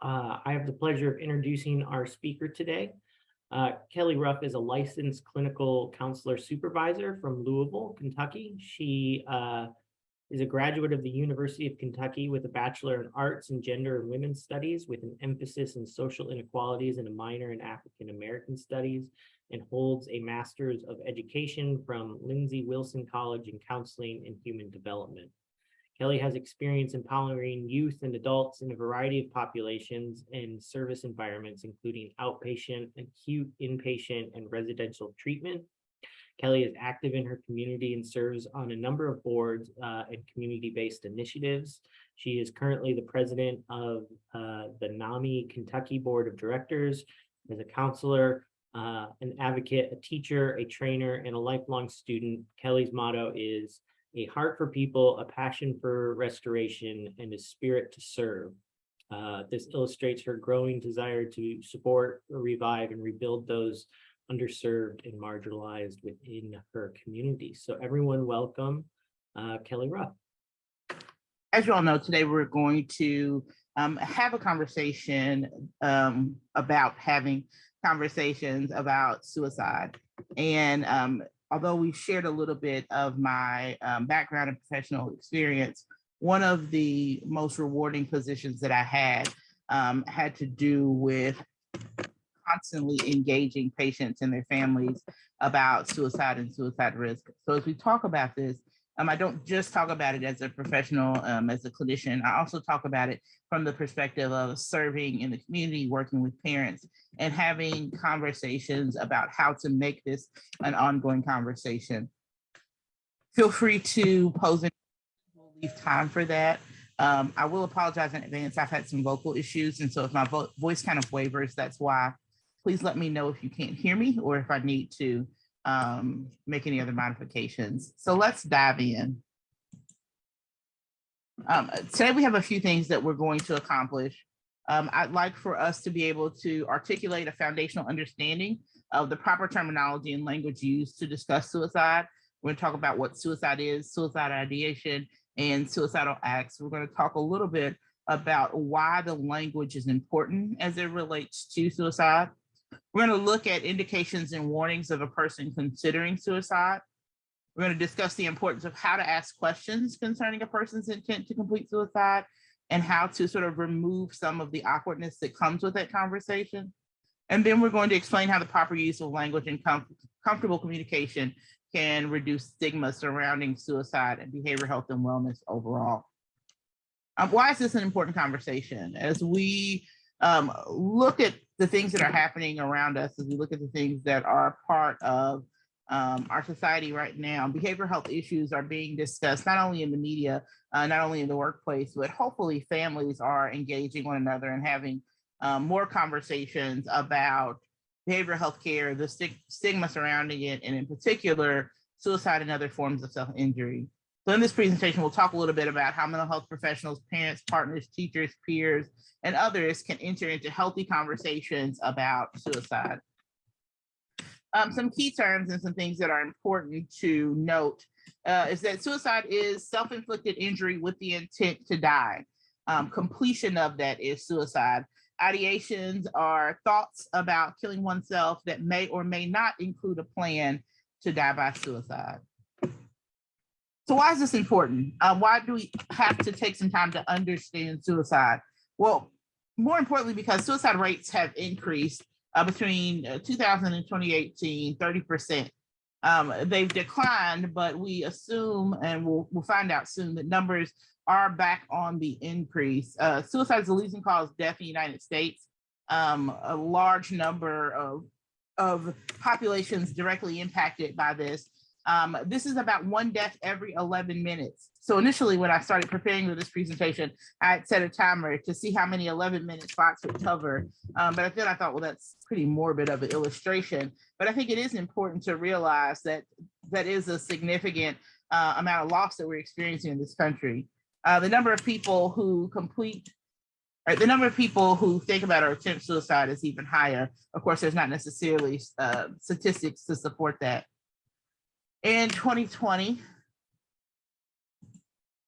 I have the pleasure of introducing our speaker today. Kelly Ruff is a licensed clinical counselor supervisor from Louisville, Kentucky. She is a graduate of the University of Kentucky with a Bachelor in Arts and Gender and Women's Studies with an emphasis in social inequalities and a minor in African American Studies, and holds a Master's of Education from Lindsey Wilson College in Counseling and Human Development. Kelly has experience empowering youth and adults in a variety of populations and service environments, including outpatient, acute, inpatient, and residential treatment. Kelly is active in her community and serves on a number of boards and community-based initiatives. She is currently the president of the NAMI Kentucky Board of Directors. As a counselor, an advocate, a teacher, a trainer, and a lifelong student, Kelly's motto is a heart for people, a passion for restoration, and a spirit to serve. This illustrates her growing desire to support, revive, and rebuild those underserved and marginalized within her community. So everyone, welcome Kelly Ruff. As you all know, today we're going to have a conversation about having conversations about suicide. And although we shared a little bit of my background and professional experience, one of the most rewarding positions that I had to do with constantly engaging patients and their families about suicide and suicide risk. So as we talk about this, I don't just talk about it as a professional, as a clinician. I also talk about it from the perspective of serving in the community, working with parents, and having conversations about how to make this an ongoing conversation. Feel free to pose it. We'll leave time for that. I will apologize in advance. I've had some vocal issues, and so if my voice kind of wavers, that's why. Please let me know if you can't hear me or if I need to make any other modifications. So let's dive in. Today we have a few things that we're going to accomplish. I'd like for us to be able to articulate a foundational understanding of the proper terminology and language used to discuss suicide. We're going to talk about what suicide is, suicide ideation, and suicidal acts. We're going to talk a little bit about why the language is important as it relates to suicide. We're going to look at indications and warnings of a person considering suicide. We're going to discuss the importance of how to ask questions concerning a person's intent to complete suicide and how to sort of remove some of the awkwardness that comes with that conversation. And then we're going to explain how the proper use of language and comfortable communication can reduce stigma surrounding suicide and behavioral health and wellness overall. Why is this an important conversation? As we look at the things that are happening around us, as we look at the things that are part of our society right now, behavioral health issues are being discussed not only in the media, not only in the workplace, but hopefully families are engaging one another and having more conversations about behavioral health care, the stigma surrounding it, and in particular, suicide and other forms of self-injury. So in this presentation, we'll talk a little bit about how mental health professionals, parents, partners, teachers, peers, and others can enter into healthy conversations about suicide. Some key terms and some things that are important to note is that suicide is self-inflicted injury with the intent to die. Completion of that is suicide. Ideations are thoughts about killing oneself that may or may not include a plan to die by suicide. So why is this important? Why do we have to take some time to understand suicide? Well, more importantly, because suicide rates have increased between 2000 and 2018, 30%. They've declined, but we assume, and we'll find out soon, that numbers are back on the increase. Suicide is the leading cause of death in the United States. A large number of populations directly impacted by this. This is about one death every 11 minutes. So initially, when I started preparing for this presentation, I had set a timer to see how many 11-minute spots would cover. But then I thought, well, that's pretty morbid of an illustration. But I think it is important to realize that that is a significant amount of loss that we're experiencing in this country. The number of people who the number of people who think about or attempt suicide is even higher. Of course, there's not necessarily statistics to support that. In 2020,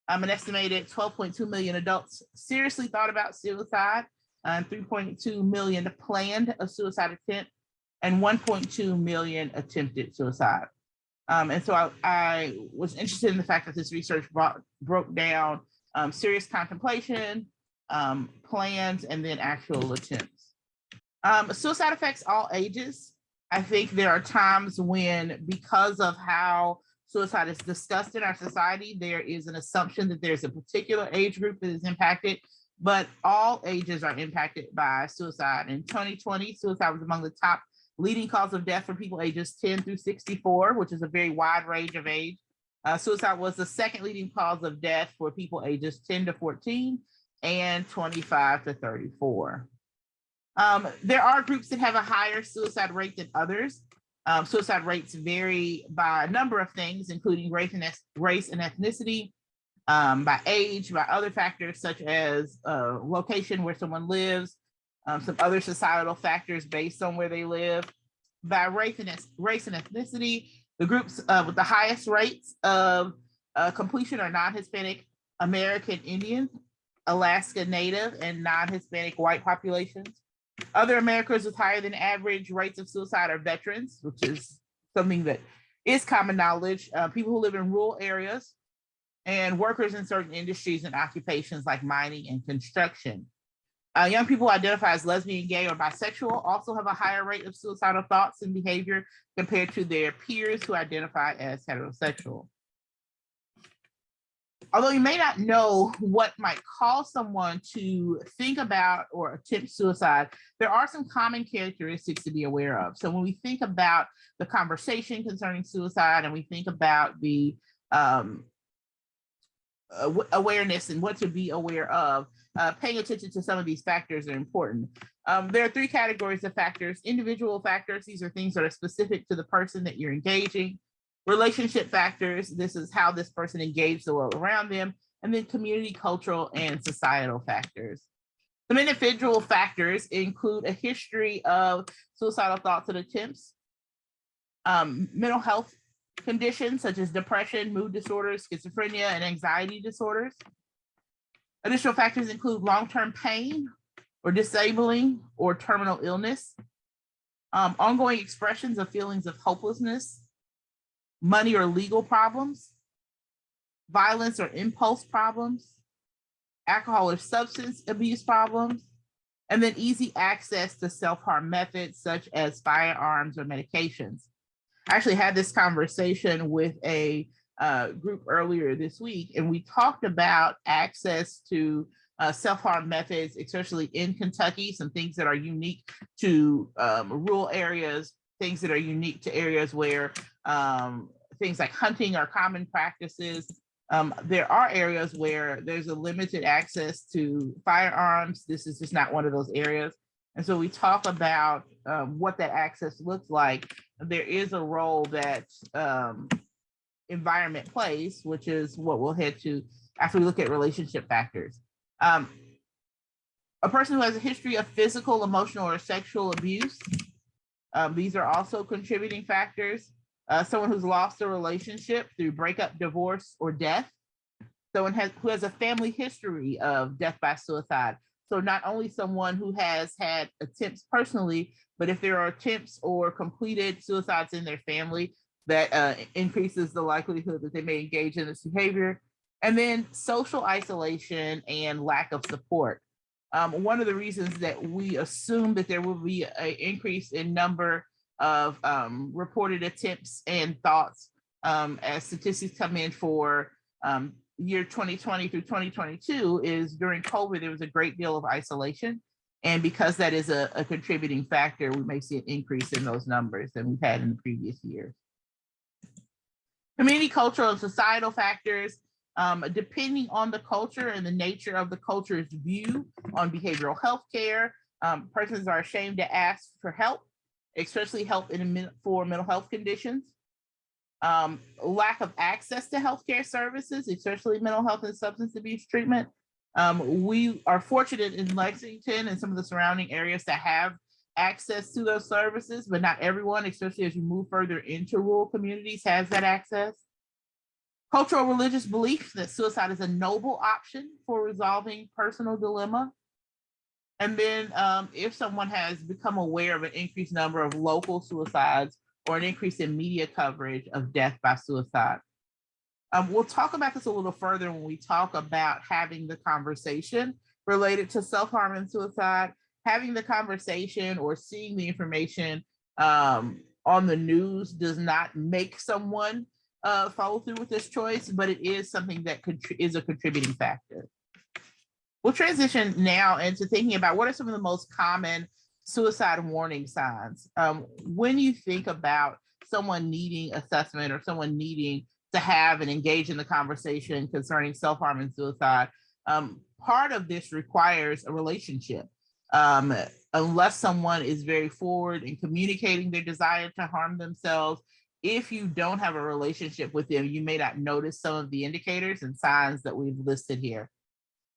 an estimated 12.2 million adults seriously thought about suicide. and 3.2 million planned a suicide attempt, and 1.2 million attempted suicide. And so I was interested in the fact that this research broke down serious contemplation, plans, and then actual attempts. Suicide affects all ages. I think there are times when, because of how suicide is discussed in our society, there is an assumption that there's a particular age group that is impacted, but all ages are impacted by suicide. In 2020, suicide was among the top leading cause of death for people ages 10 through 64, which is a very wide range of age. Suicide was the second leading cause of death for people ages 10 to 14 and 25 to 34. There are groups that have a higher suicide rate than others. Suicide rates vary by a number of things, including race and ethnicity, by age, by other factors such as location where someone lives, some other societal factors based on where they live. By race and ethnicity, the groups with the highest rates of completion are non-Hispanic American Indian, Alaska Native, and non-Hispanic white populations. Other Americans with higher than average rates of suicide are veterans, which is something that is common knowledge, people who live in rural areas, and workers in certain industries and occupations like mining and construction. Young people who identify as lesbian, gay, or bisexual also have a higher rate of suicidal thoughts and behavior compared to their peers who identify as heterosexual. Although you may not know what might cause someone to think about or attempt suicide, there are some common characteristics to be aware of. So when we think about the conversation concerning suicide and we think about the awareness and what to be aware of, paying attention to some of these factors are important. There are three categories of factors. Individual factors, these are things that are specific to the person that you're engaging. Relationship factors, this is how this person engaged the world around them. And then community, cultural, and societal factors. Some individual factors include a history of suicidal thoughts and attempts, mental health conditions such as depression, mood disorders, schizophrenia, and anxiety disorders. Additional factors include long-term pain or disabling or terminal illness, ongoing expressions of feelings of hopelessness, money or legal problems, violence or impulse problems, alcohol or substance abuse problems, and then easy access to self-harm methods such as firearms or medications. I actually had this conversation with a group earlier this week, and we talked about access to self-harm methods, especially in Kentucky, some things that are unique to rural areas, things that are unique to areas where things like hunting are common practices. There are areas where there's a limited access to firearms. This is just not one of those areas. And so we talk about what that access looks like. There is a role that environment plays, which is what we'll head to after we look at relationship factors. A person who has a history of physical, emotional, or sexual abuse, these are also contributing factors. Someone who's lost a relationship through breakup, divorce, or death. Someone who has a family history of death by suicide. So not only someone who has had attempts personally, but if there are attempts or completed suicides in their family, that increases the likelihood that they may engage in this behavior. And then social isolation and lack of support. One of the reasons that we assume that there will be an increase in number of reported attempts and thoughts as statistics come in for year 2020 through 2022 is during COVID, there was a great deal of isolation. And because that is a contributing factor, we may see an increase in those numbers than we've had in the previous years. Community, cultural, and societal factors, depending on the culture and the nature of the culture's view on behavioral health care, persons are ashamed to ask for help, especially help for mental health conditions. Lack of access to healthcare services, especially mental health and substance abuse treatment. We are fortunate in Lexington and some of the surrounding areas to have access to those services, but not everyone, especially as you move further into rural communities, has that access. Cultural religious beliefs that suicide is a noble option for resolving personal dilemma. And then if someone has become aware of an increased number of local suicides or an increase in media coverage of death by suicide. We'll talk about this a little further when we talk about having the conversation related to self-harm and suicide. Having the conversation or seeing the information on the news does not make someone follow through with this choice, but it is something that is a contributing factor. We'll transition now into thinking about what are some of the most common suicide warning signs. When you think about someone needing assessment or someone needing to have and engage in the conversation concerning self-harm and suicide, part of this requires a relationship. Unless someone is very forward in communicating their desire to harm themselves, if you don't have a relationship with them, you may not notice some of the indicators and signs that we've listed here.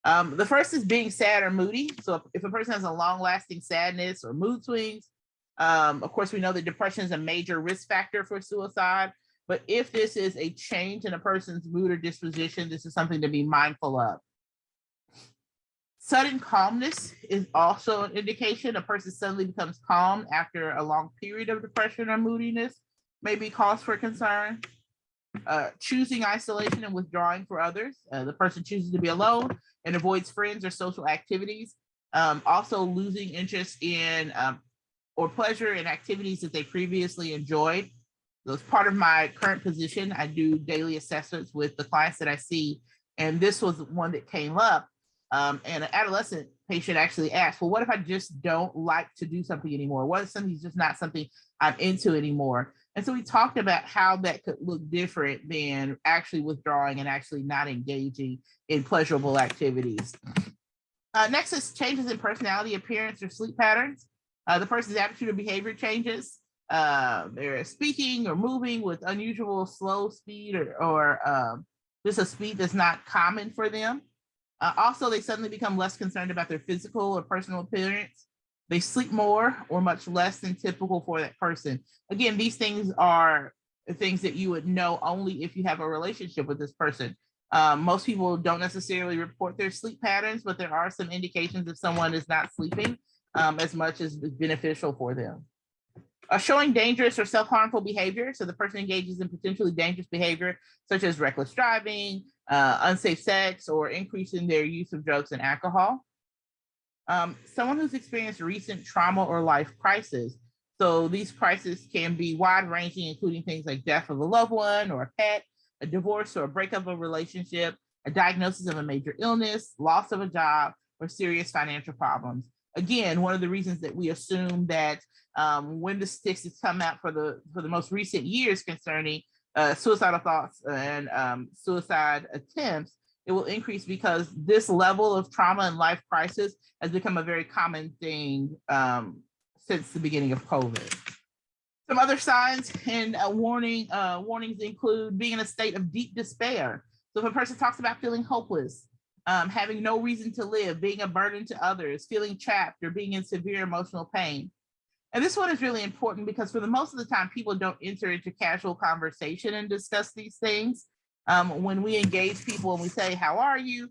The first is being sad or moody. So if a person has a long-lasting sadness or mood swings, of course, we know that depression is a major risk factor for suicide. But if this is a change in a person's mood or disposition, this is something to be mindful of. Sudden calmness is also an indication. A person suddenly becomes calm after a long period of depression or moodiness may be cause for concern. Choosing isolation and withdrawing for others. The person chooses to be alone and avoids friends or social activities. Also losing interest in or pleasure in activities that they previously enjoyed. So as part of my current position, I do daily assessments with the clients that I see. And this was one that came up. And an adolescent patient actually asked, well, what if I just don't like to do something anymore? What if something's just not something I'm into anymore? And so we talked about how that could look different than actually withdrawing and actually not engaging in pleasurable activities. Next is changes in personality, appearance, or sleep patterns. The person's attitude or behavior changes. They're speaking or moving with unusual slow speed or just a speed that's not common for them. Also, they suddenly become less concerned about their physical or personal appearance. They sleep more or much less than typical for that person. Again, these things are things that you would know only if you have a relationship with this person. Most people don't necessarily report their sleep patterns, but there are some indications if someone is not sleeping as much as is beneficial for them. Showing dangerous or self-harmful behavior. So the person engages in potentially dangerous behavior, such as reckless driving, unsafe sex, or increasing their use of drugs and alcohol. Someone who's experienced recent trauma or life crisis. So these crises can be wide-ranging, including things like death of a loved one or a pet, a divorce or a breakup of a relationship, a diagnosis of a major illness, loss of a job, or serious financial problems. Again, one of the reasons that we assume that when the statistics come out for the most recent years concerning suicidal thoughts and suicide attempts, it will increase because this level of trauma and life crisis has become a very common thing since the beginning of COVID. Some other signs and warnings include being in a state of deep despair. So if a person talks about feeling hopeless, having no reason to live, being a burden to others, feeling trapped, or being in severe emotional pain. And this one is really important because for the most of the time, people don't enter into casual conversation and discuss these things. When we engage people and we say, how are you?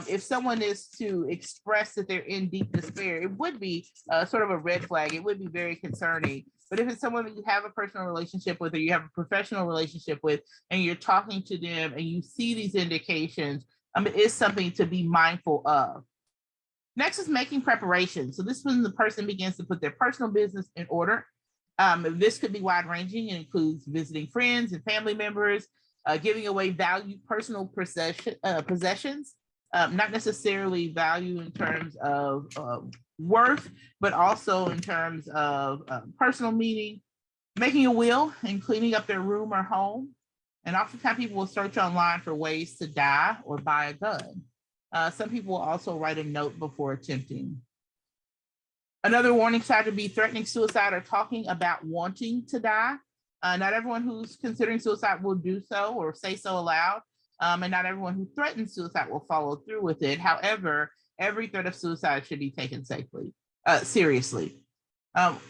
If someone is to express that they're in deep despair, it would be sort of a red flag. It would be very concerning. But if it's someone that you have a personal relationship with or you have a professional relationship with and you're talking to them and you see these indications, it is something to be mindful of. Next is making preparations. So this is when the person begins to put their personal business in order. This could be wide-ranging and includes visiting friends and family members, giving away valued personal possessions, not necessarily value in terms of worth, but also in terms of personal meaning, making a will and cleaning up their room or home. And oftentimes people will search online for ways to die or buy a gun. Some people will also write a note before attempting. Another warning sign would be threatening suicide or talking about wanting to die. Not everyone who's considering suicide will do so or say so aloud. And not everyone who threatens suicide will follow through with it. However, every threat of suicide should be taken seriously.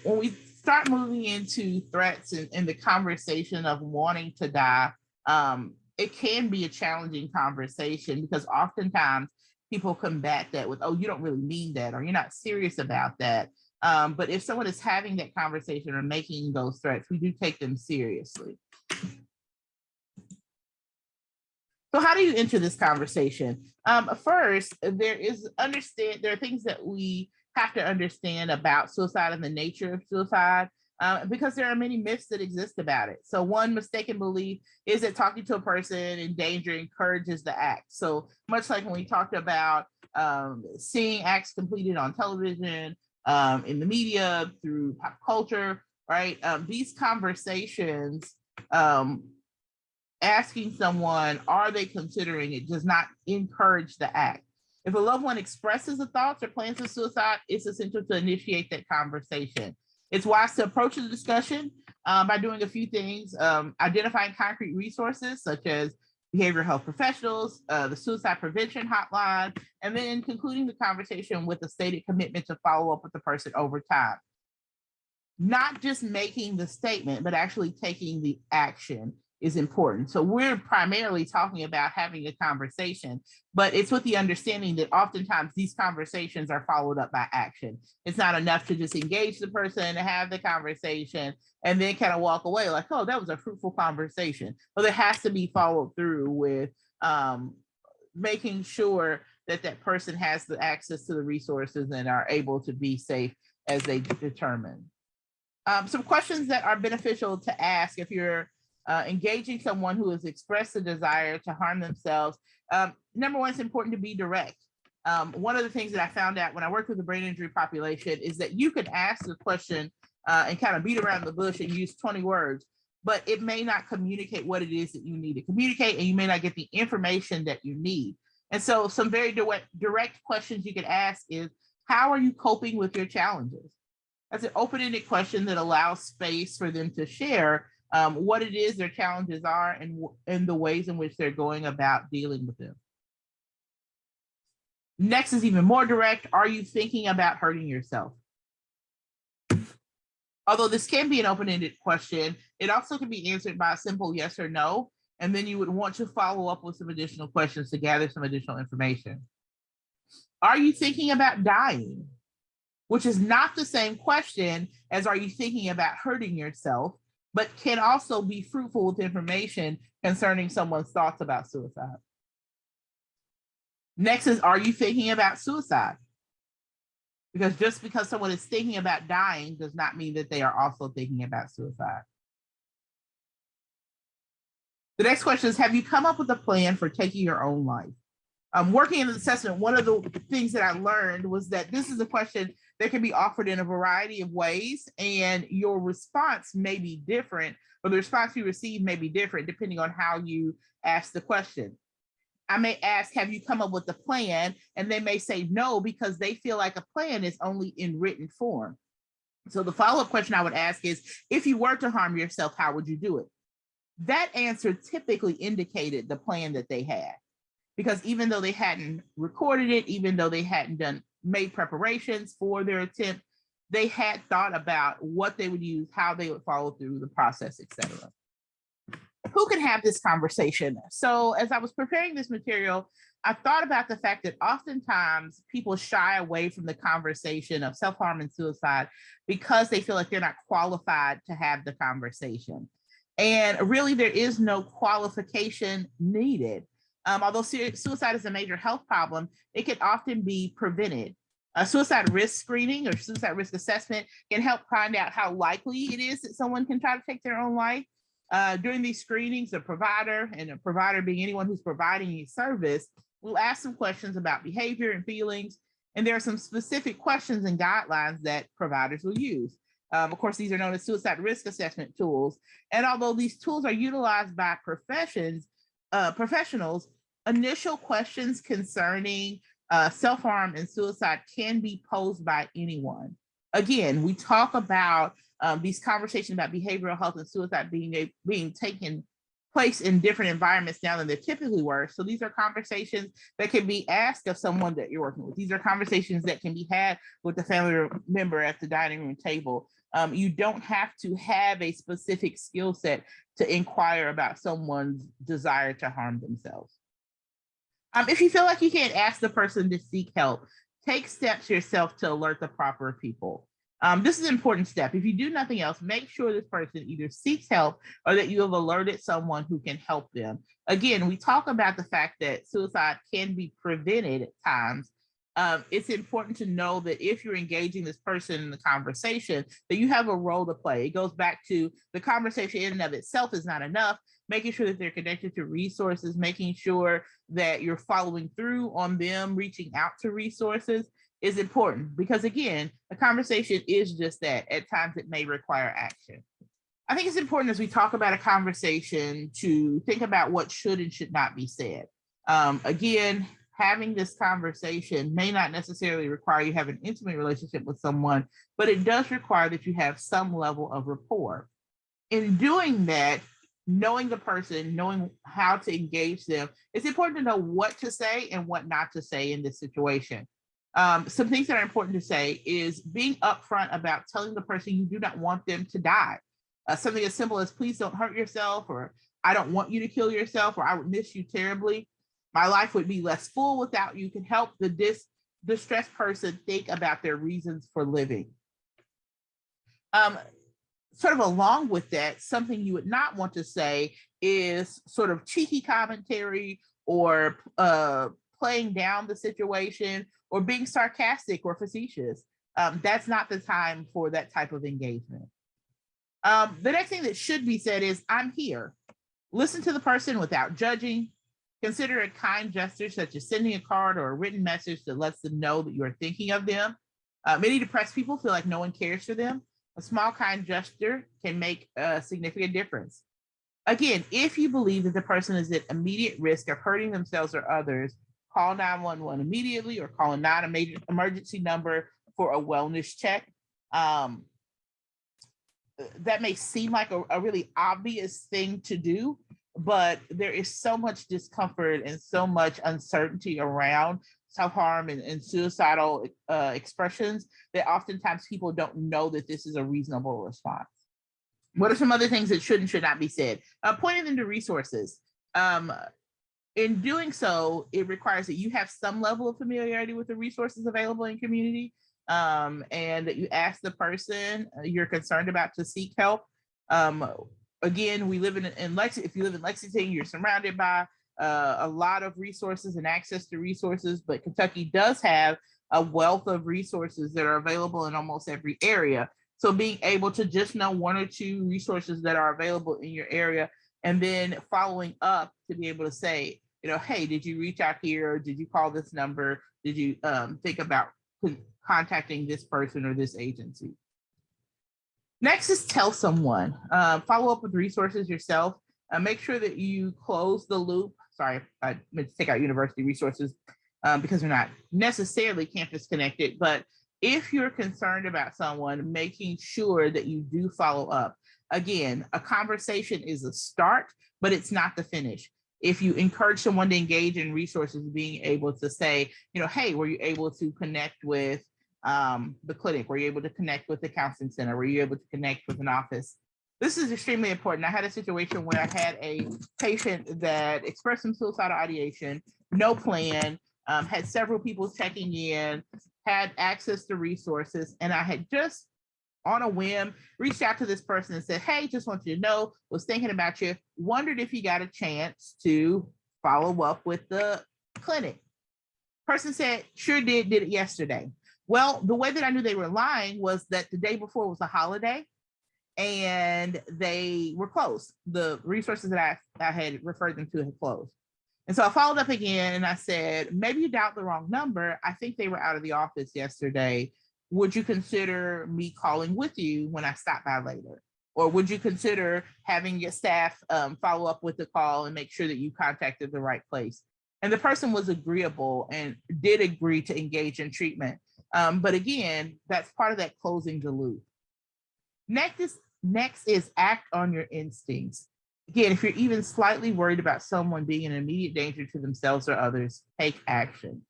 When we start moving into threats and the conversation of wanting to die, it can be a challenging conversation because oftentimes people combat that with, oh, you don't really mean that, or you're not serious about that. But if someone is having that conversation or making those threats, we do take them seriously. So how do you enter this conversation? First, there are things that we have to understand about suicide and the nature of suicide, because there are many myths that exist about it. So one mistaken belief is that talking to a person in danger encourages the act. So much like when we talked about seeing acts completed on television, in the media, through pop culture, right? These conversations, asking someone, are they considering it, does not encourage the act. If a loved one expresses the thoughts or plans of suicide, it's essential to initiate that conversation. It's wise to approach the discussion by doing a few things, identifying concrete resources such as behavioral health professionals, the suicide prevention hotline, and then concluding the conversation with a stated commitment to follow up with the person over time. Not just making the statement, but actually taking the action is important. So we're primarily talking about having a conversation, but it's with the understanding that oftentimes these conversations are followed up by action. It's not enough to just engage the person, have the conversation, and then kind of walk away like, oh, that was a fruitful conversation. But there has to be followed through with making sure that that person has the access to the resources and are able to be safe as they determine. Some questions that are beneficial to ask if you're engaging someone who has expressed a desire to harm themselves. Number one, it's important to be direct. One of the things that I found out when I worked with the brain injury population is that you could ask the question and kind of beat around the bush and use 20 words, but it may not communicate what it is that you need to communicate, and you may not get the information that you need. And so some very direct questions you could ask is, how are you coping with your challenges? That's an open-ended question that allows space for them to share what it is their challenges are and the ways in which they're going about dealing with them. Next is even more direct. Are you thinking about hurting yourself? Although this can be an open-ended question, it also can be answered by a simple yes or no, and then you would want to follow up with some additional questions to gather some additional information. Are you thinking about dying? Which is not the same question as are you thinking about hurting yourself, but can also be fruitful with information concerning someone's thoughts about suicide. Next is, are you thinking about suicide? Because just because someone is thinking about dying does not mean that they are also thinking about suicide. The next question is, have you come up with a plan for taking your own life? Working in the assessment, one of the things that I learned was that this is a question that can be offered in a variety of ways, and your response may be different, or the response you receive may be different depending on how you ask the question. I may ask, have you come up with a plan? And they may say no, because they feel like a plan is only in written form. So the follow-up question I would ask is, if you were to harm yourself, how would you do it? That answer typically indicated the plan that they had. Because even though they hadn't recorded it, even though they hadn't made preparations for their attempt, they had thought about what they would use, how they would follow through the process, etc. Who can have this conversation? So as I was preparing this material, I thought about the fact that oftentimes people shy away from the conversation of self-harm and suicide because they feel like they're not qualified to have the conversation. And really, there is no qualification needed. Although suicide is a major health problem, it can often be prevented. A suicide risk screening or suicide risk assessment can help find out how likely it is that someone can try to take their own life. During these screenings, a provider, and a provider being anyone who's providing a service, will ask some questions about behavior and feelings. And there are some specific questions and guidelines that providers will use. Of course, these are known as suicide risk assessment tools. And although these tools are utilized by professionals, initial questions concerning self-harm and suicide can be posed by anyone. Again, we talk about these conversations about behavioral health and suicide being taken place in different environments now than they typically were. So these are conversations that can be asked of someone that you're working with. These are conversations that can be had with the family member at the dining room table. You don't have to have a specific skill set to inquire about someone's desire to harm themselves. If you feel like you can't ask the person to seek help, take steps yourself to alert the proper people. This is an important step. If you do nothing else, make sure this person either seeks help or that you have alerted someone who can help them. Again, we talk about the fact that suicide can be prevented at times. It's important to know that if you're engaging this person in the conversation, that you have a role to play. It goes back to the conversation in and of itself is not enough. Making sure that they're connected to resources, making sure that you're following through on them reaching out to resources is important, because again, a conversation is just that. At times it may require action. I think it's important as we talk about a conversation to think about what should and should not be said. Again, having this conversation may not necessarily require you have an intimate relationship with someone, but it does require that you have some level of rapport. In doing that, knowing the person, knowing how to engage them, it's important to know what to say and what not to say in this situation. Some things that are important to say is being upfront about telling the person you do not want them to die. Something as simple as please don't hurt yourself, or I don't want you to kill yourself, or I would miss you terribly. My life would be less full without you. Can help the distressed person think about their reasons for living. Sort of along with that, something you would not want to say is sort of cheeky commentary or playing down the situation or being sarcastic or facetious. That's not the time for that type of engagement. The next thing that should be said is, I'm here. Listen to the person without judging. Consider a kind gesture such as sending a card or a written message that lets them know that you are thinking of them. Many depressed people feel like no one cares for them. A small kind gesture can make a significant difference. Again, if you believe that the person is at immediate risk of hurting themselves or others, call 911 immediately or call a non-major emergency number for a wellness check. That may seem like a really obvious thing to do, but there is so much discomfort and so much uncertainty around self-harm and suicidal expressions that oftentimes people don't know that this is a reasonable response. What are some other things that should and should not be said? Pointing them to resources. In doing so, it requires that you have some level of familiarity with the resources available in community, and that you ask the person you're concerned about to seek help. Again, we live in Lexington. If you live in Lexington, you're surrounded by a lot of resources and access to resources, but Kentucky does have a wealth of resources that are available in almost every area. So being able to just know one or two resources that are available in your area, and then following up to be able to say, hey, did you reach out here? Did you call this number? Did you think about contacting this person or this agency? Next is tell someone. Follow up with resources yourself. Make sure that you close the loop. Sorry, I meant to take out university resources because they're not necessarily campus connected, but if you're concerned about someone, making sure that you do follow up. Again, a conversation is a start, but it's not the finish. If you encourage someone to engage in resources, being able to say, hey, were you able to connect with the clinic? Were you able to connect with the counseling center? Were you able to connect with an office? This is extremely important. I had a situation where I had a patient that expressed some suicidal ideation, no plan, had several people checking in, had access to resources, and I had just on a whim reached out to this person and said, hey, just want you to know, was thinking about you, wondered if you got a chance to follow up with the clinic. Person said, sure did it yesterday. Well, the way that I knew they were lying was that the day before was a holiday and they were closed. The resources that I had referred them to had closed. And so I followed up again and I said, maybe you dialed the wrong number. I think they were out of the office yesterday. Would you consider me calling with you when I stop by later? Or would you consider having your staff follow up with the call and make sure that you contacted the right place? And the person was agreeable and did agree to engage in treatment. But again, that's part of that closing the loop. Next is act on your instincts. Again, if you're even slightly worried about someone being in immediate danger to themselves or others, take action.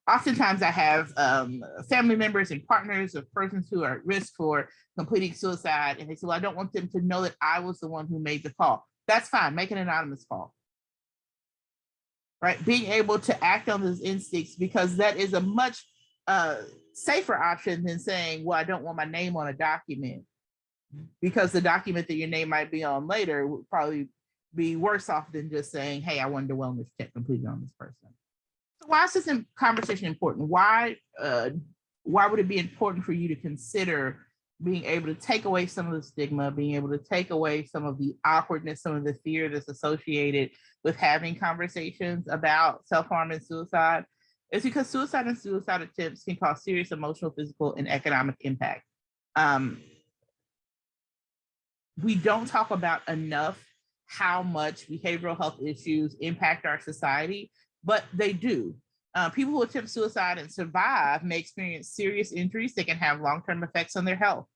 Oftentimes I have family members and partners of persons who are at risk for completing suicide, and they say, well, I don't want them to know that I was the one who made the call. That's fine, make an anonymous call. right? Being able to act on those instincts, because that is a much safer option than saying, well, I don't want my name on a document, because the document that your name might be on later would probably be worse off than just saying, hey, I wanted a wellness check completed on this person. So why is this conversation important? Why would it be important for you to consider being able to take away some of the stigma, being able to take away some of the awkwardness, some of the fear that's associated with having conversations about self-harm and suicide? It's because suicide and suicide attempts can cause serious emotional, physical, and economic impact. We don't talk about enough how much behavioral health issues impact our society, but they do. People who attempt suicide and survive may experience serious injuries that can have long-term effects on their health.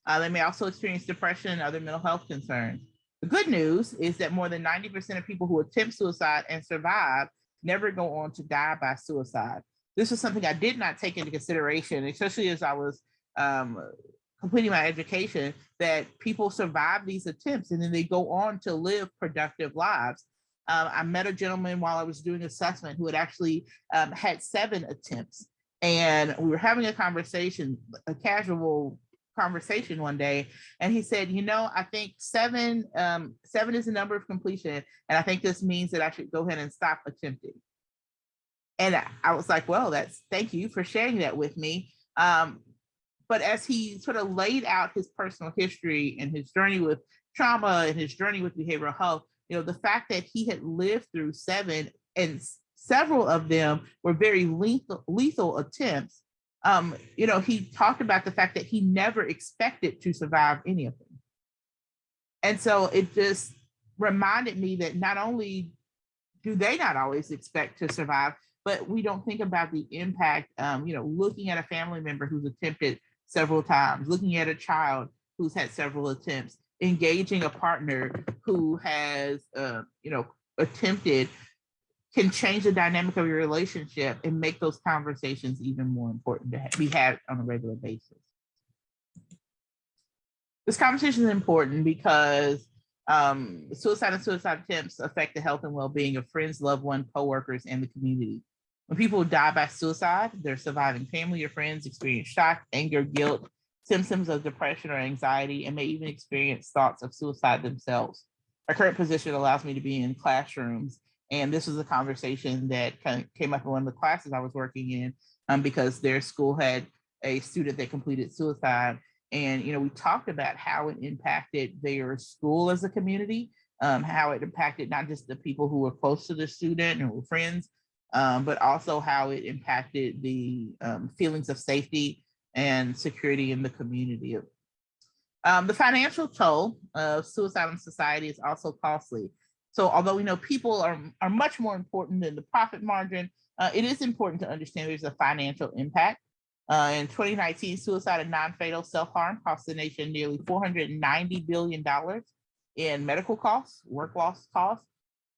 They may also experience depression and other mental health concerns. The good news is that more than 90% of people who attempt suicide and survive never go on to die by suicide. This is something I did not take into consideration, especially as I was completing my education, that people survive these attempts and then they go on to live productive lives. I met a gentleman while I was doing assessment who had actually had 7 attempts, and we were having a conversation, a casual conversation one day, and he said, I think 7 is the number of completion, and I think this means that I should go ahead and stop attempting. And I was like, well, thank you for sharing that with me. But as he sort of laid out his personal history and his journey with trauma and his journey with behavioral health, the fact that he had lived through 7, and several of them were very lethal attempts, he talked about the fact that he never expected to survive any of them. And so it just reminded me that not only do they not always expect to survive, but we don't think about the impact, looking at a family member who's attempted several times, looking at a child who's had several attempts, engaging a partner who has, attempted, can change the dynamic of your relationship and make those conversations even more important to be had on a regular basis. This conversation is important because suicide and suicide attempts affect the health and well-being of friends, loved ones, coworkers, and the community. When people die by suicide, their surviving family or friends experience shock, anger, guilt, symptoms of depression or anxiety, and may even experience thoughts of suicide themselves. My current position allows me to be in classrooms, and this was a conversation that kind of came up in one of the classes I was working in, because their school had a student that completed suicide. And, we talked about how it impacted their school as a community, how it impacted not just the people who were close to the student and were friends, but also how it impacted the feelings of safety and security in the community. The financial toll of suicide in society is also costly. So although we know people are much more important than the profit margin, it is important to understand there's a financial impact. In 2019, suicide and non-fatal self-harm cost the nation nearly $490 billion in medical costs, work loss costs,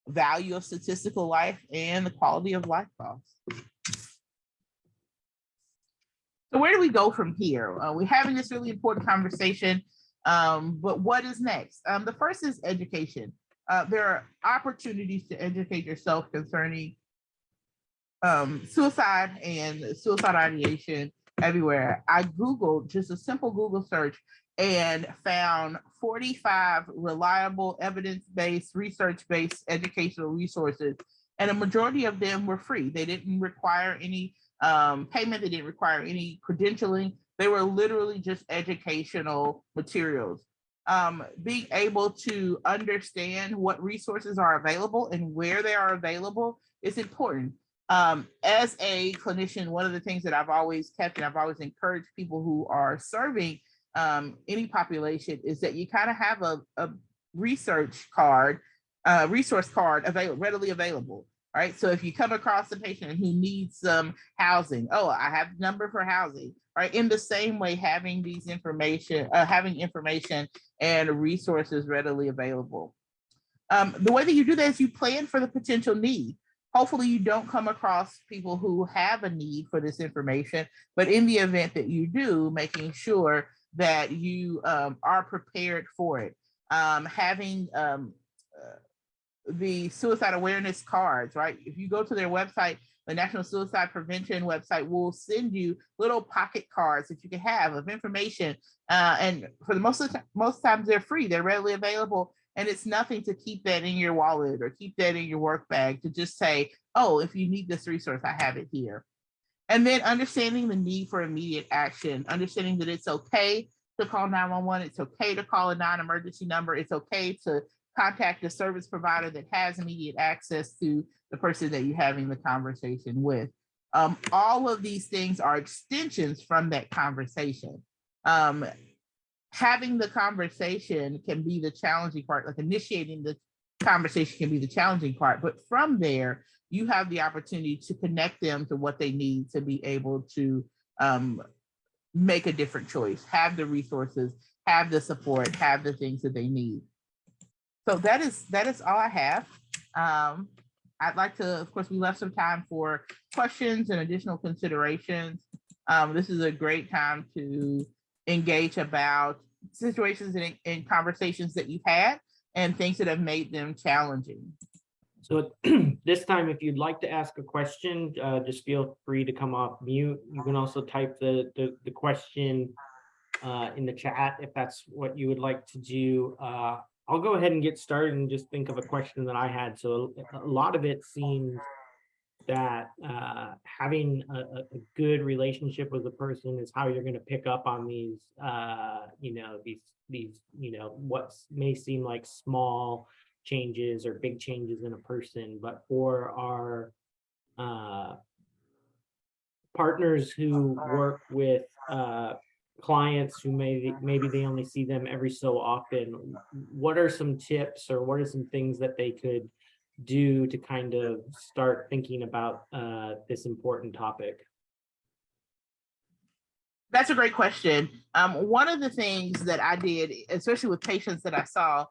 value of statistical life, and the quality of life costs. So where do we go from here? We're having this really important conversation, but what is next? The first is education. There are opportunities to educate yourself concerning suicide and suicide ideation everywhere. I Googled, just a simple Google search, and found 45 reliable, evidence-based, research-based educational resources, and a majority of them were free. They didn't require any payment. They didn't require any credentialing. They were literally just educational materials. Being able to understand what resources are available and where they are available is important. As a clinician, one of the things that I've always kept and I've always encouraged people who are serving any population is that you kind of have a resource card readily available. All right. So if you come across a patient who needs some housing, I have a number for housing. Right. In the same way, having information and resources readily available. The way that you do that is you plan for the potential need. Hopefully you don't come across people who have a need for this information, but in the event that you do, making sure that you are prepared for it. Having the suicide awareness cards, right? If you go to their website, the National Suicide Prevention website will send you little pocket cards that you can have of information. And for the most times they're free, they're readily available. And it's nothing to keep that in your wallet or keep that in your work bag, to just say, oh, if you need this resource, I have it here. And then understanding the need for immediate action, understanding that it's okay to call 911, it's okay to call a non-emergency number, it's okay to contact a service provider that has immediate access to the person that you're having the conversation with. All of these things are extensions from that conversation. Having the conversation can be the challenging part, like initiating the conversation can be the challenging part, but from there, you have the opportunity to connect them to what they need to be able to make a different choice, have the resources, have the support, have the things that they need. So that is all I have. I'd like to, of course, we left some time for questions and additional considerations. This is a great time to engage about situations and conversations that you've had and things that have made them challenging. So this time, if you'd like to ask a question, just feel free to come off mute. You can also type the question in the chat if that's what you would like to do. I'll go ahead and get started and just think of a question that I had. So a lot of it seems that having a good relationship with a person is how you're going to pick up on these, these, what may seem like small changes or big changes in a person. But for our partners who work with clients who maybe they only see them every so often, what are some tips or what are some things that they could do to kind of start thinking about this important topic? That's a great question. One of the things that I did, especially with patients that I saw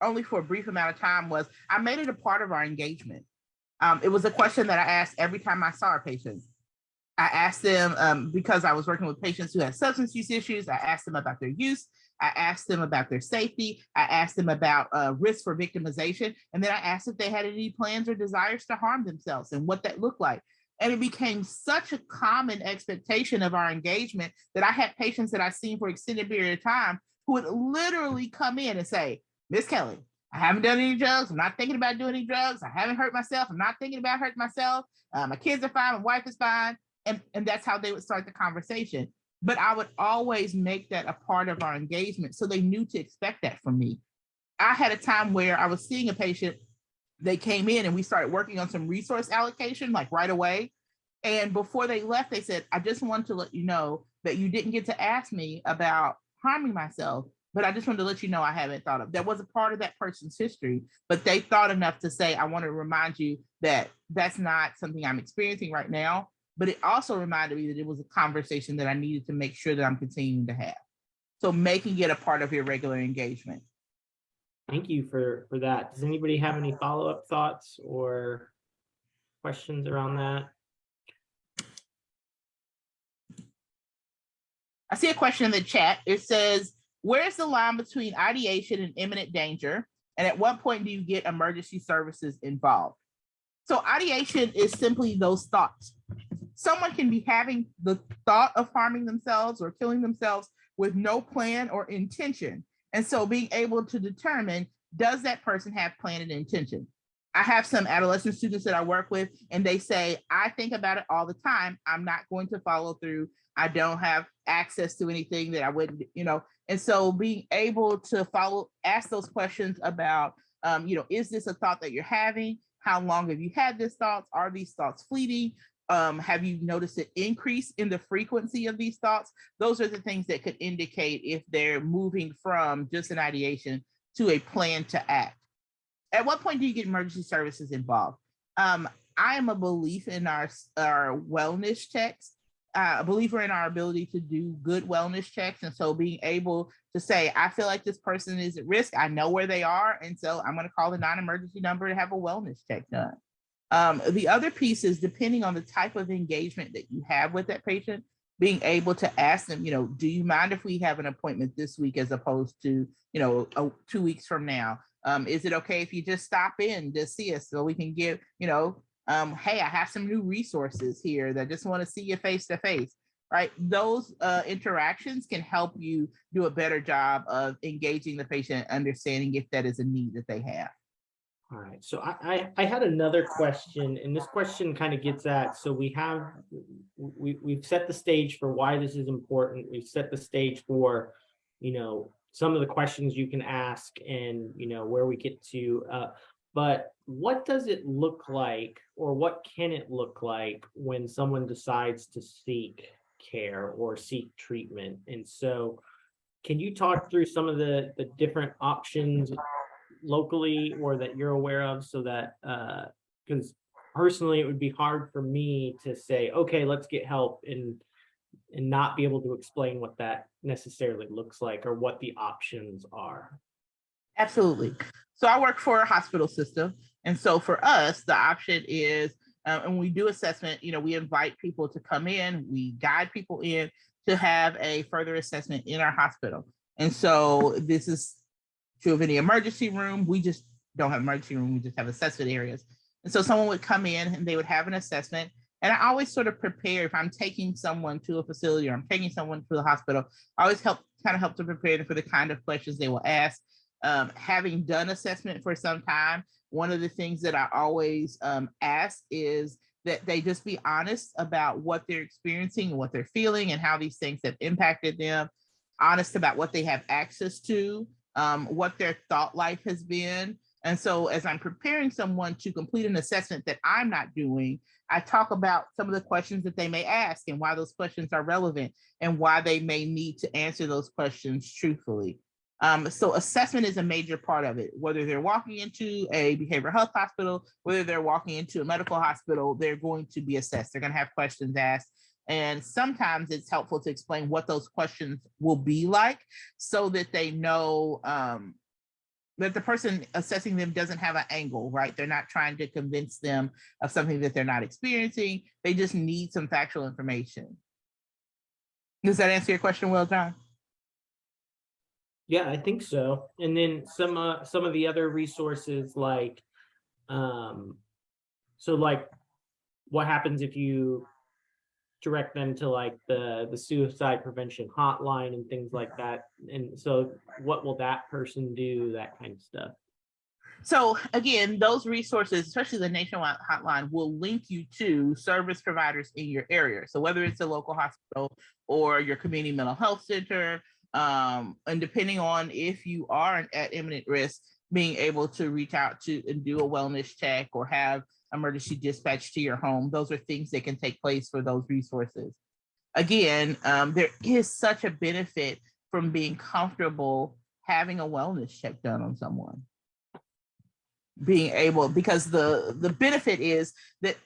only for a brief amount of time, was I made it a part of our engagement. It was a question that I asked every time I saw a patient. I asked them, because I was working with patients who had substance use issues, I asked them about their use, I asked them about their safety, I asked them about risk for victimization, and then I asked if they had any plans or desires to harm themselves and what that looked like. And it became such a common expectation of our engagement that I had patients that I've seen for an extended period of time who would literally come in and say, Miss Kelly, I haven't done any drugs. I'm not thinking about doing any drugs. I haven't hurt myself. I'm not thinking about hurting myself. My kids are fine. My wife is fine. And that's how they would start the conversation. But I would always make that a part of our engagement so they knew to expect that from me. I had a time where I was seeing a patient, they came in and we started working on some resource allocation like right away. And before they left, they said, I just wanted to let you know that you didn't get to ask me about harming myself, but I just wanted to let you know I haven't thought of. That was a part of that person's history, but they thought enough to say, I want to remind you that that's not something I'm experiencing right now. But it also reminded me that it was a conversation that I needed to make sure that I'm continuing to have. So making it a part of your regular engagement. Thank you for that. Does anybody have any follow-up thoughts or questions around that? I see a question in the chat. It says, where's the line between ideation and imminent danger? And at what point do you get emergency services involved? So ideation is simply those thoughts. Someone can be having the thought of harming themselves or killing themselves with no plan or intention. And so being able to determine, does that person have plan and intention? I have some adolescent students that I work with, and they say, I think about it all the time. I'm not going to follow through. I don't have access to anything that I wouldn't, and so being able to ask those questions about, is this a thought that you're having? How long have you had these thoughts? Are these thoughts fleeting? Have you noticed an increase in the frequency of these thoughts? Those are the things that could indicate if they're moving from just an ideation to a plan to act. At what point do you get emergency services involved? I am a believer in our wellness checks, a believer in our ability to do good wellness checks. And so being able to say, I feel like this person is at risk. I know where they are. And so I'm going to call the non-emergency number to have a wellness check done. The other piece is, depending on the type of engagement that you have with that patient, being able to ask them, do you mind if we have an appointment this week as opposed to, 2 weeks from now? Is it okay if you just stop in to see us so we can give, hey, I have some new resources here that just want to see you face to face, right? Those interactions can help you do a better job of engaging the patient, understanding if that is a need that they have. All right, so I had another question, and this question kind of gets at, so we've set the stage for why this is important. We've set the stage for, some of the questions you can ask and, where we get to, but what does it look like, or what can it look like when someone decides to seek care or seek treatment? And so can you talk through some of the different options locally or that you're aware of, so that because personally it would be hard for me to say, okay, let's get help, and not be able to explain what that necessarily looks like or what the options are. Absolutely. So I work for a hospital system. And so for us, the option is, and we do assessment, we invite people to come in, we guide people in to have a further assessment in our hospital. And so this is true of any emergency room. We just don't have emergency room, we just have assessment areas. And so someone would come in and they would have an assessment. And I always sort of prepare, if I'm taking someone to a facility or I'm taking someone to the hospital, I always help to prepare them for the kind of questions they will ask. Having done assessment for some time, one of the things that I always ask is that they just be honest about what they're experiencing and what they're feeling and how these things have impacted them, honest about what they have access to, what their thought life has been. And so as I'm preparing someone to complete an assessment that I'm not doing, I talk about some of the questions that they may ask and why those questions are relevant and why they may need to answer those questions truthfully. So assessment is a major part of it. Whether they're walking into a behavioral health hospital, whether they're walking into a medical hospital, they're going to be assessed. They're going to have questions asked. And sometimes it's helpful to explain what those questions will be like so that they know that the person assessing them doesn't have an angle, right? They're not trying to convince them of something that they're not experiencing. They just need some factual information. Does that answer your question well, John? Yeah, I think so. And then some of the other resources, like so like what happens if you direct them to like the suicide prevention hotline and things like that, and so what will that person do, that kind of stuff. So again, those resources, especially the nationwide hotline, will link you to service providers in your area. So whether it's a local hospital or your community mental health center, and depending on if you are at imminent risk, being able to reach out to and do a wellness check or have emergency dispatch to your home. Those are things that can take place for those resources. Again, there is such a benefit from being comfortable having a wellness check done on someone. Being able, because the benefit is that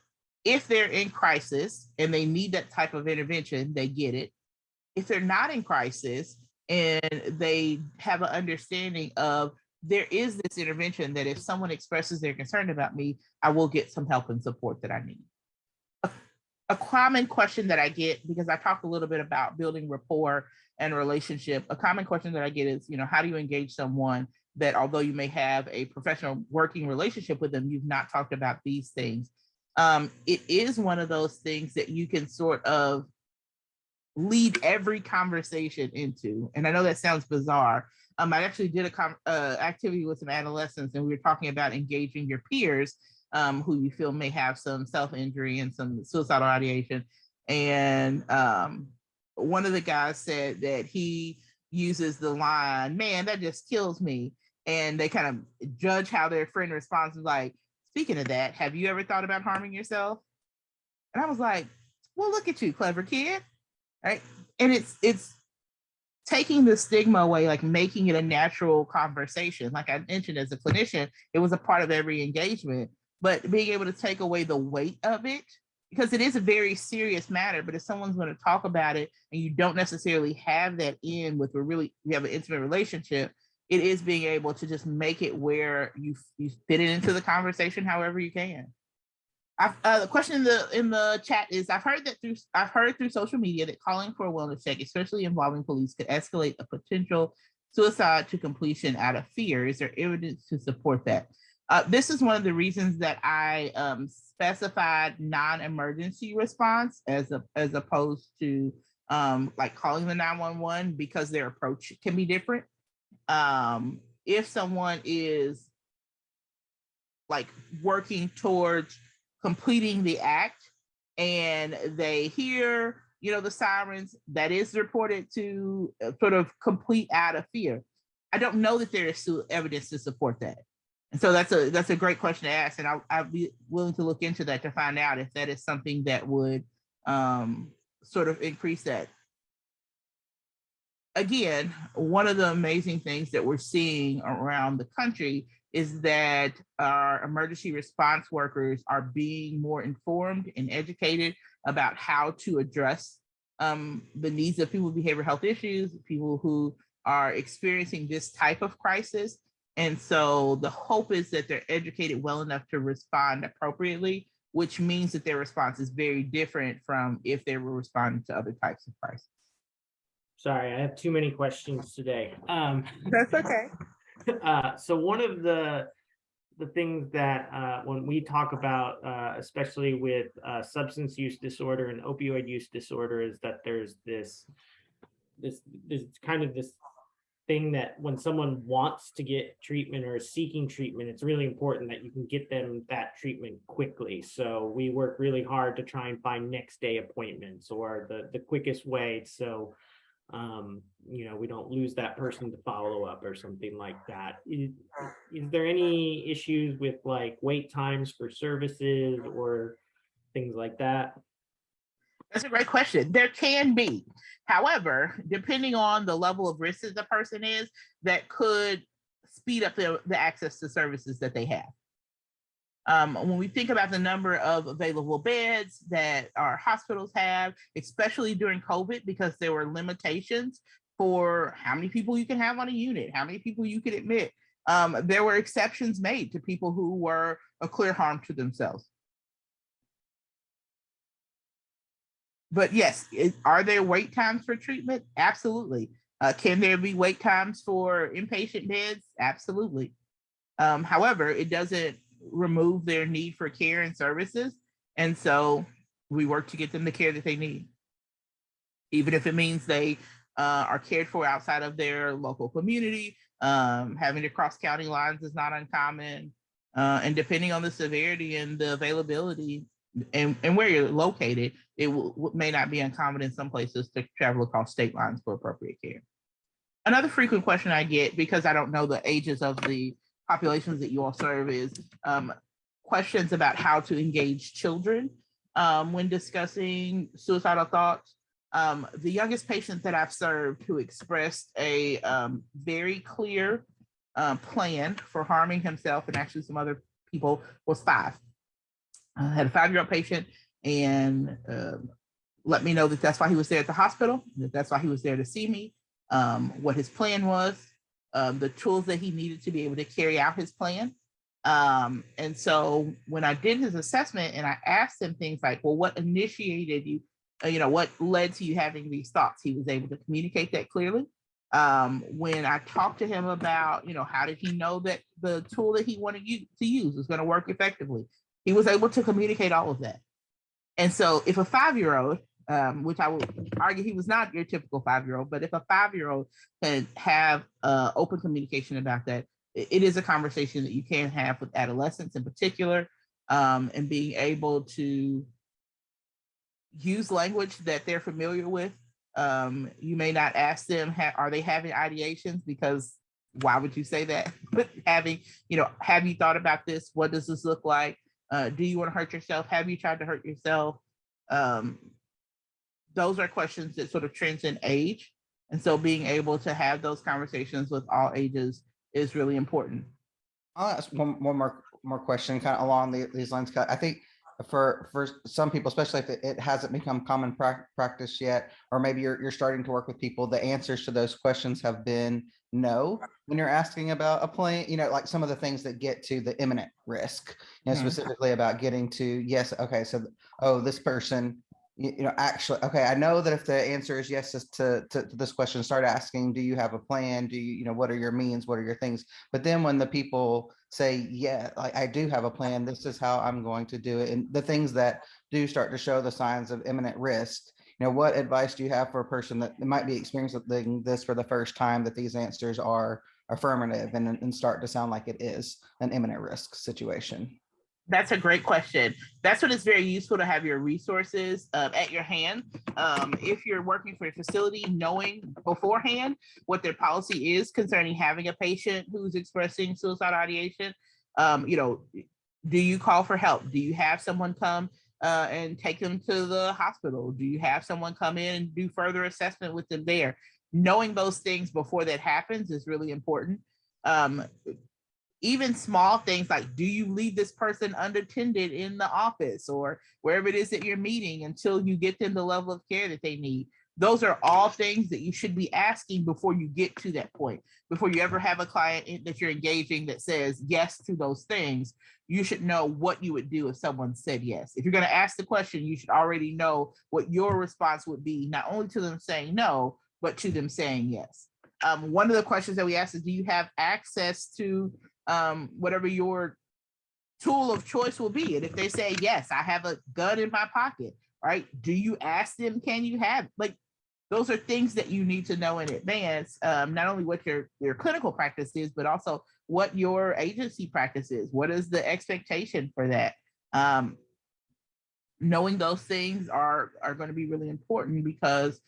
if they're in crisis and they need that type of intervention, they get it. If they're not in crisis and they have an understanding of there is this intervention, that if someone expresses their concern about me, I will get some help and support that I need. A common question that I get, because I talked a little bit about building rapport and relationship, a common question that I get is, how do you engage someone that although you may have a professional working relationship with them, you've not talked about these things? It is one of those things that you can sort of lead every conversation into. And I know that sounds bizarre. I actually did a activity with some adolescents, and we were talking about engaging your peers who you feel may have some self-injury and some suicidal ideation. And one of the guys said that he uses the line, "Man, that just kills me." And they kind of judge how their friend responds, like, "Speaking of that, have you ever thought about harming yourself?" And I was like, well, look at you, clever kid. Right. And it's taking the stigma away, like making it a natural conversation. Like I mentioned, as a clinician, it was a part of every engagement, but being able to take away the weight of it, because it is a very serious matter. But if someone's going to talk about it and you don't necessarily have that in with you have an intimate relationship, it is being able to just make it where you fit it into the conversation however you can. The question in the chat is: I've heard through social media that calling for a wellness check, especially involving police, could escalate a potential suicide to completion out of fear. Is there evidence to support that? This is one of the reasons that I specified non-emergency response as opposed to like calling the 911, because their approach can be different. If someone is like working towards completing the act and they hear, the sirens, that is reported to sort of complete out of fear. I don't know that there is still evidence to support that. And so that's a great question to ask. And I'd be willing to look into that to find out if that is something that would sort of increase that. Again, one of the amazing things that we're seeing around the country is that our emergency response workers are being more informed and educated about how to address the needs of people with behavioral health issues, people who are experiencing this type of crisis. And so the hope is that they're educated well enough to respond appropriately, which means that their response is very different from if they were responding to other types of crises. Sorry, I have too many questions today. That's okay. So one of the things that when we talk about, especially with substance use disorder and opioid use disorder, is that there's this kind of this thing that when someone wants to get treatment or is seeking treatment, it's really important that you can get them that treatment quickly. So we work really hard to try and find next day appointments or the quickest way. So we don't lose that person to follow up or something like that. Is there any issues with like wait times for services or things like that? That's a great question. There can be. However, depending on the level of risk that the person is, that could speed up the access to services that they have. When we think about the number of available beds that our hospitals have, especially during COVID, because there were limitations for how many people you can have on a unit, how many people you could admit, there were exceptions made to people who were a clear harm to themselves. But yes, are there wait times for treatment? Absolutely. Can there be wait times for inpatient beds? Absolutely. However, it doesn't remove their need for care and services. And so we work to get them the care that they need. Even if it means they are cared for outside of their local community, having to cross county lines is not uncommon. And depending on the severity and the availability and where you're located, it may not be uncommon in some places to travel across state lines for appropriate care. Another frequent question I get, because I don't know the ages of the populations that you all serve, is questions about how to engage children when discussing suicidal thoughts. The youngest patient that I've served who expressed a very clear plan for harming himself and actually some other people was 5. I had a 5-year-old patient and let me know that that's why he was there at the hospital, that that's why he was there to see me, what his plan was, the tools that he needed to be able to carry out his plan. And so when I did his assessment and I asked him things like, well, what initiated you, what led to you having these thoughts? He was able to communicate that clearly. When I talked to him about, how did he know that the tool that he wanted to use was going to work effectively? He was able to communicate all of that. And so if a 5-year-old, which I would argue he was not your typical 5-year-old, but if a 5-year-old can have open communication about that, it is a conversation that you can have with adolescents in particular, and being able to use language that they're familiar with. You may not ask them, are they having ideations? Because why would you say that? But having, have you thought about this? What does this look like? Do you want to hurt yourself? Have you tried to hurt yourself? Those are questions that sort of transcend age. And so being able to have those conversations with all ages is really important. I'll ask one more question kind of along these lines. I think for some people, especially if it hasn't become common practice yet, or maybe you're starting to work with people, the answers to those questions have been no when you're asking about a plan, like some of the things that get to the imminent risk, specifically about getting to yes, okay, so oh, this person, actually, okay, I know that if the answer is yes to this question, start asking, do you have a plan? Do you, what are your means? What are your things? But then when the people say, yeah, like I do have a plan, this is how I'm going to do it. And the things that do start to show the signs of imminent risk, what advice do you have for a person that might be experiencing this for the first time, that these answers are affirmative and start to sound like it is an imminent risk situation? That's a great question. That's when it's very useful to have your resources at your hand. If you're working for a facility, knowing beforehand what their policy is concerning having a patient who's expressing suicidal ideation. Do you call for help? Do you have someone come and take them to the hospital? Do you have someone come in and do further assessment with them there? Knowing those things before that happens is really important. Even small things like, do you leave this person unattended in the office or wherever it is that you're meeting until you get them the level of care that they need? Those are all things that you should be asking before you get to that point. Before you ever have a client that you're engaging that says yes to those things, you should know what you would do if someone said yes. If you're going to ask the question, you should already know what your response would be, not only to them saying no, but to them saying yes. One of the questions that we ask is, do you have access to whatever your tool of choice will be? And if they say, yes, I have a gun in my pocket, right? Do you ask them, can you have, like, those are things that you need to know in advance, not only what your clinical practice is, but also what your agency practice is. What is the expectation for that? Knowing those things are going to be really important, because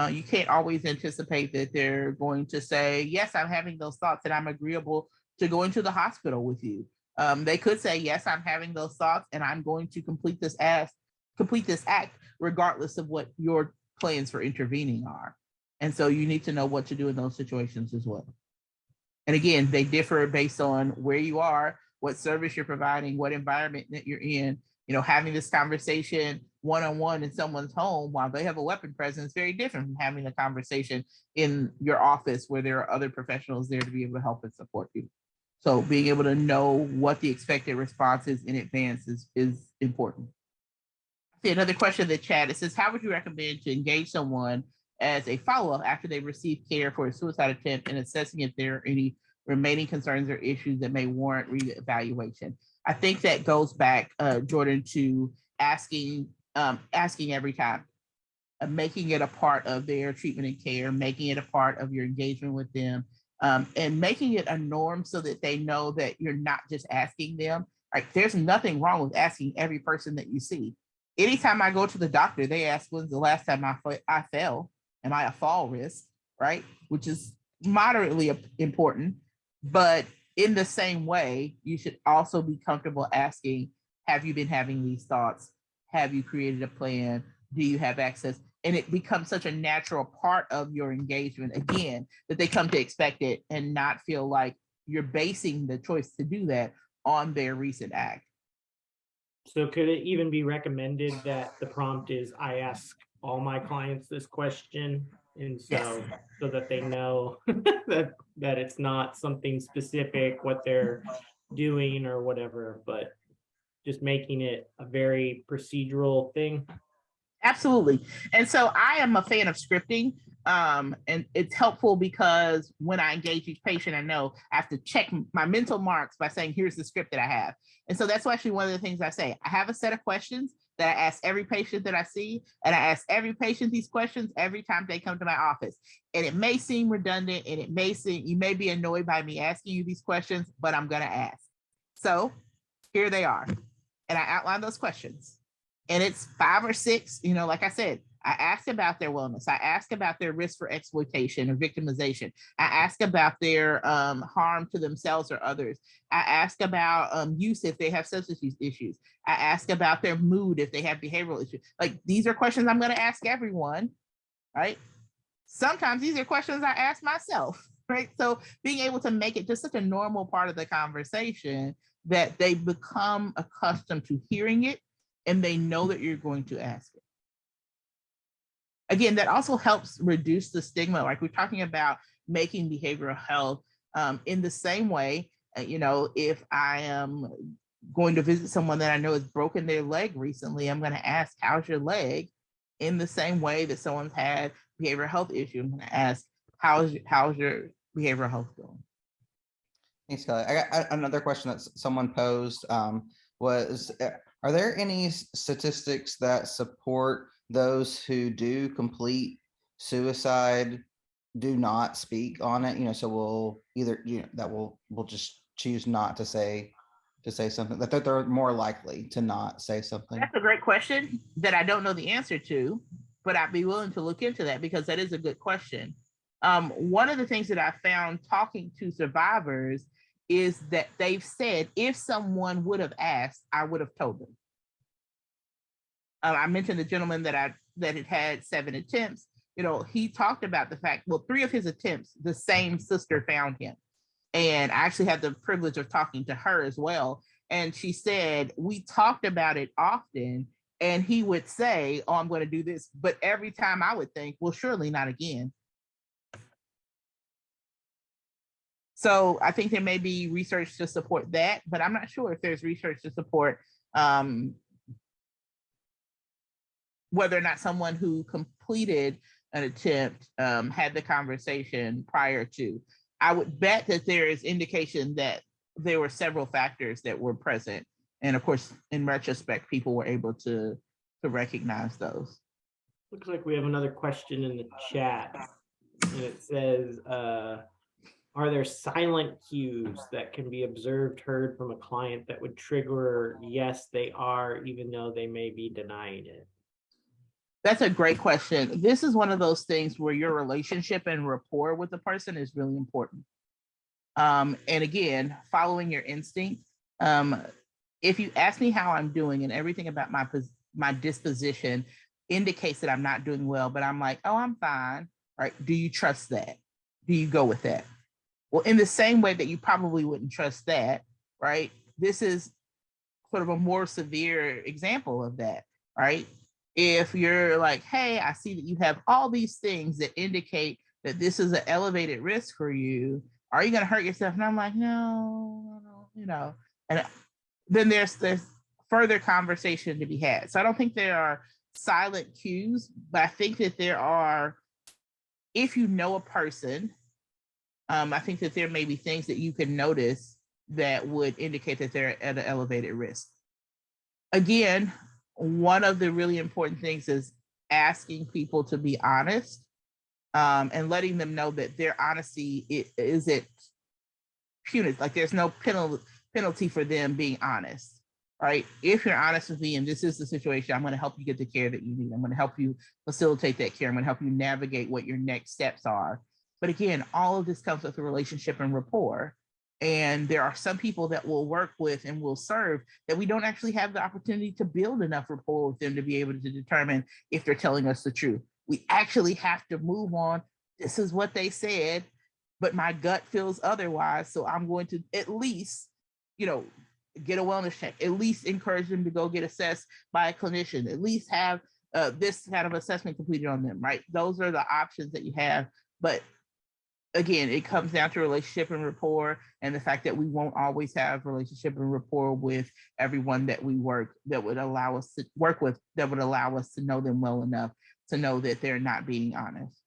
you can't always anticipate that they're going to say, yes, I'm having those thoughts and I'm agreeable to go into the hospital with you. They could say, yes, I'm having those thoughts and I'm going to complete this act, regardless of what your plans for intervening are. And so you need to know what to do in those situations as well. And again, they differ based on where you are, what service you're providing, what environment that you're in. Having this conversation one-on-one in someone's home while they have a weapon present is very different from having a conversation in your office where there are other professionals there to be able to help and support you. So being able to know what the expected response is in advance is important. I see another question in the chat. It says, how would you recommend to engage someone as a follow-up after they receive care for a suicide attempt and assessing if there are any remaining concerns or issues that may warrant reevaluation? I think that goes back, Jordan, to asking every time, making it a part of their treatment and care, making it a part of your engagement with them, and making it a norm so that they know that you're not just asking them. Like, there's nothing wrong with asking every person that you see. Anytime I go to the doctor, they ask, when's the last time I fell? Am I a fall risk? Right? Which is moderately important. But in the same way, you should also be comfortable asking, have you been having these thoughts? Have you created a plan? Do you have access? And it becomes such a natural part of your engagement, again, that they come to expect it and not feel like you're basing the choice to do that on their recent act. So could it even be recommended that the prompt is, I ask all my clients this question, and so Yes. so that they know that it's not something specific what they're doing or whatever, but just making it a very procedural thing? Absolutely. And so I am a fan of scripting. And it's helpful because when I engage each patient, I know I have to check my mental marks by saying, here's the script that I have. And so that's actually one of the things I say. I have a set of questions that I ask every patient that I see, and I ask every patient these questions every time they come to my office. And it may seem redundant, and you may be annoyed by me asking you these questions, but I'm going to ask. So here they are. And I outline those questions. And it's 5 or 6, like I said, I ask about their wellness. I ask about their risk for exploitation or victimization. I ask about their harm to themselves or others. I ask about use if they have substance use issues. I ask about their mood if they have behavioral issues. Like, these are questions I'm going to ask everyone, right? Sometimes these are questions I ask myself, right? So being able to make it just such a normal part of the conversation that they become accustomed to hearing it and they know that you're going to ask it. Again, that also helps reduce the stigma. Like we're talking about making behavioral health in the same way, if I am going to visit someone that I know has broken their leg recently, I'm going to ask, how's your leg? In the same way that someone's had behavioral health issue, I'm going to ask, how's your behavioral health going? Thanks, Kelly. I got another question that someone posed, was, are there any statistics that support those who do complete suicide do not speak on it? So we'll either, we'll just choose not to say something, that they're more likely to not say something. That's a great question that I don't know the answer to, but I'd be willing to look into that because that is a good question. One of the things that I found talking to survivors is that they've said, if someone would have asked, I would have told them. I mentioned the gentleman that had 7 attempts. He talked about the fact, 3 of his attempts, the same sister found him. And I actually had the privilege of talking to her as well. And she said, we talked about it often. And he would say, oh, I'm going to do this. But every time I would think, well, surely not again. So I think there may be research to support that, but I'm not sure if there's research to support whether or not someone who completed an attempt had the conversation prior to. I would bet that there is indication that there were several factors that were present. And of course, in retrospect, people were able to recognize those. Looks like we have another question in the chat. And it says, are there silent cues that can be observed, heard from a client that would trigger, yes, they are, even though they may be denying it? That's a great question. This is one of those things where your relationship and rapport with the person is really important. And again, following your instinct. If you ask me how I'm doing and everything about my disposition indicates that I'm not doing well, but I'm like, oh, I'm fine, right? Do you trust that? Do you go with that? Well, in the same way that you probably wouldn't trust that, right? This is sort of a more severe example of that, right? If you're like, hey, I see that you have all these things that indicate that this is an elevated risk for you, are you going to hurt yourself? And I'm like, no, and then there's further conversation to be had. So I don't think there are silent cues, but I think that there are, if you know a person, I think that there may be things that you can notice that would indicate that they're at an elevated risk. Again, one of the really important things is asking people to be honest and letting them know that their honesty isn't punitive. Like there's no penalty for them being honest, right? If you're honest with me and this is the situation, I'm going to help you get the care that you need. I'm going to help you facilitate that care. I'm going to help you navigate what your next steps are. But again, all of this comes with a relationship and rapport. And there are some people that we'll work with and will serve that we don't actually have the opportunity to build enough rapport with them to be able to determine if they're telling us the truth. We actually have to move on. This is what they said, but my gut feels otherwise. So I'm going to at least, get a wellness check, at least encourage them to go get assessed by a clinician, at least have this kind of assessment completed on them, right? Those are the options that you have. But again, it comes down to relationship and rapport and the fact that we won't always have relationship and rapport with everyone that we would allow us to work with, that would allow us to know them well enough to know that they're not being honest.